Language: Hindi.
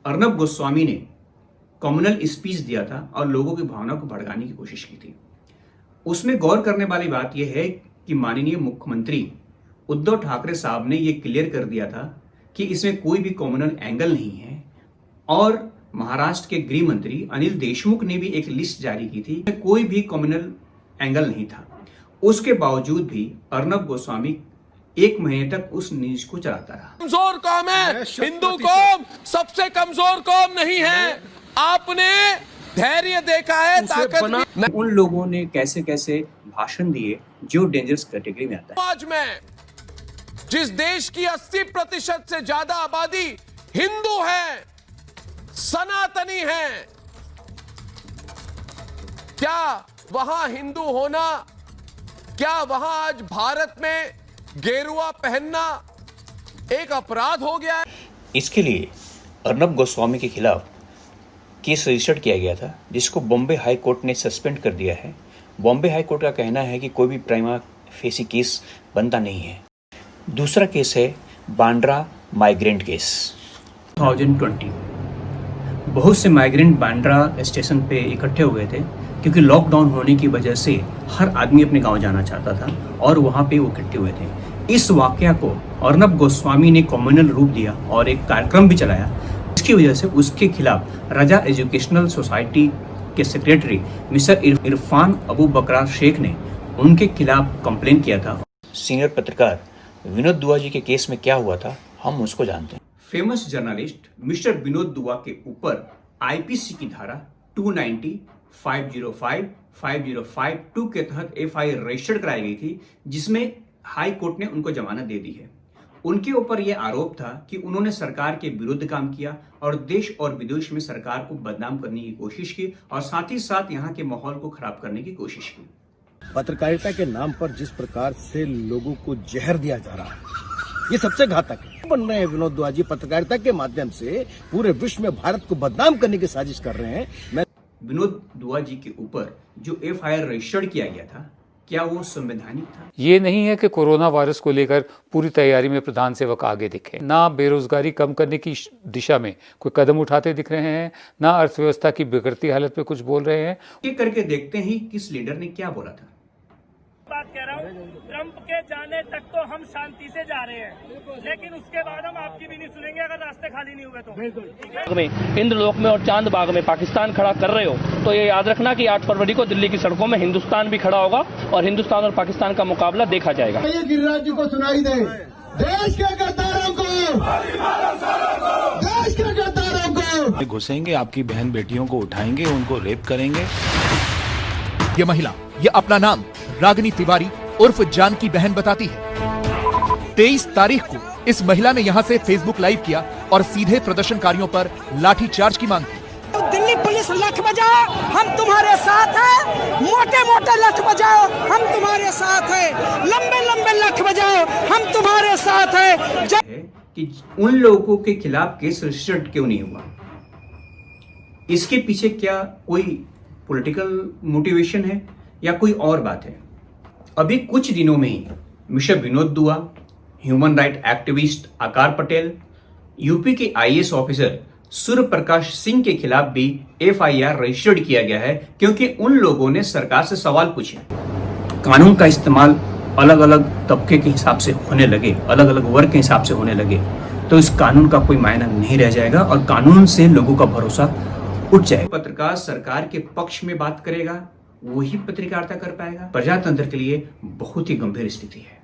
अर्नब गोस्वामी ने कम्युनल स्पीच दिया था और लोगों की भावना को भड़काने की कोशिश की थी। उसमें गौर करने वाली बात यह है कि माननीय मुख्यमंत्री उद्धव ठाकरे साहब ने यह क्लियर कर दिया था कि इसमें कोई भी कम्युनल एंगल नहीं है, और महाराष्ट्र के गृह मंत्री अनिल देशमुख ने भी एक लिस्ट जारी की थी, कोई भी कम्युनल एंगल नहीं था। उसके बावजूद भी अर्नब गोस्वामी 1 महीने तक उस न्यूज को चलाता रहा। कमजोर कौम है, हिंदू कौम सबसे कमजोर कौम नहीं है। आपने धैर्य देखा है, ताकत। उन लोगों ने कैसे कैसे भाषण दिए जो डेंजरस कैटेगरी में आता है। आज में जिस देश की 80% से ज्यादा आबादी हिंदू है, सनातनी है, क्या वहां हिंदू होना, क्या वहां आज भारत में गेरुआ पहनना एक अपराध हो गया है? इसके लिए अर्नब गोस्वामी के खिलाफ केस रजिस्टर्ड किया गया था, जिसको बॉम्बे हाई कोर्ट ने सस्पेंड कर दिया है। बॉम्बे हाई कोर्ट का कहना है कि कोई भी प्राइमा फेसी केस बनता नहीं है। दूसरा केस है बांद्रा माइग्रेंट केस। 2020 बहुत से माइग्रेंट बांद्रा स्टेशन पे इकट्ठे हुए थे, क्योंकि लॉकडाउन होने की वजह से हर आदमी अपने गांव जाना चाहता था और वहां पे वो इकट्ठे हुए थे। इस वाकया को अर्नब गोस्वामी ने कम्युनल रूप दिया और एक कार्यक्रम भी चलाया। इसकी वजह से उसके खिलाफ रजा एजुकेशनल सोसाइटी के सेक्रेटरी मिस्टर इरफान अबू बकरा शेख ने उनके खिलाफ कंप्लेन किया था। सीनियर पत्रकार विनोद दुआ जी के केस में क्या हुआ था, हम उसको जानते हैं। फेमस जर्नलिस्ट मिस्टर विनोद दुआ के ऊपर आईपीसी की धारा 290, 505, 5052 के तहत एफआईआर रजिस्टर्ड कराई गई थी, जिसमें हाई कोर्ट ने उनको जमानत दे दी है। उनके ऊपर यह आरोप था कि उन्होंने सरकार के विरुद्ध काम किया और देश और विदेश में सरकार को बदनाम करने की कोशिश की और साथ ही साथ यहाँ के माहौल को खराब करने की कोशिश की। पत्रकारिता के नाम पर जिस प्रकार से लोगों को जहर दिया जा रहा है, ये सबसे घातक है। बन रहे हैं विनोद दुआ जी पत्रकारिता के माध्यम से पूरे विश्व में भारत को बदनाम करने की साजिश कर रहे हैं। विनोद दुआ जी के ऊपर जो एफआईआर रजिस्टर्ड किया गया था, क्या वो संवैधानिक था? ये नहीं है कि कोरोना वायरस को लेकर पूरी तैयारी में प्रधान सेवक आगे दिखे, ना बेरोजगारी कम करने की दिशा में कोई कदम उठाते दिख रहे हैं, ना अर्थव्यवस्था की बिगड़ती हालत पे कुछ बोल रहे हैं। ये करके देखते हैं किस लीडर ने क्या बोला था। बात कह रहा हूँ, ट्रंप के जाने तक तो हम शांति से जा रहे हैं, लेकिन उसके बाद हम आपकी भी नहीं सुनेंगे अगर रास्ते खाली नहीं हुए तो। में इंद्रलोक में और चांद बाग में पाकिस्तान खड़ा कर रहे हो तो ये याद रखना कि 8 फरवरी को दिल्ली की सड़कों में हिंदुस्तान भी खड़ा होगा और हिंदुस्तान और पाकिस्तान का मुकाबला देखा जाएगा। ये गिरिराज जी को सुनाई दे, देश के गद्दारों को, देश के गद्दारों को घुसेंगे, आपकी बहन बेटियों को उठाएंगे, उनको रेप करेंगे। ये महिला, ये अपना नाम रागिनी तिवारी उर्फ जान की बहन बताती है। 23 तारीख को इस महिला ने यहां से फेसबुक लाइव किया और सीधे प्रदर्शनकारियों पर लाठीचार्ज की मांग की। दिल्ली पुलिस लठ बजाओ, हम तुम्हारे साथ हैं, मोटे मोटे लठ बजाओ, हम तुम्हारे साथ हैं, लंबे लंबे लठ बजाओ, हम तुम्हारे साथ हैं। कि उन लोगों के खिलाफ केस रजिस्टर्ड क्यों नहीं हुआ? इसके पीछे क्या कोई पॉलिटिकल मोटिवेशन है या कोई और बात है? अभी कुछ दिनों में ही मिस्टर विनोद दुआ, ह्यूमन राइट एक्टिविस्ट आकार पटेल, यूपी के आईएएस ऑफिसर सूर्य प्रकाश सिंह के खिलाफ भी एफआईआर रजिस्टर्ड किया गया है, क्योंकि उन लोगों ने सरकार से सवाल पूछे। कानून का इस्तेमाल अलग अलग तबके के हिसाब से होने लगे, अलग अलग वर्ग के हिसाब से होने लगे, तो इस कानून का कोई मायना नहीं रह जाएगा और कानून से लोगों का भरोसा उठ जाएगा। पत्रकार सरकार के पक्ष में बात करेगा, वही पत्रकारिता कर पाएगा। प्रजातंत्र के लिए बहुत ही गंभीर स्थिति है।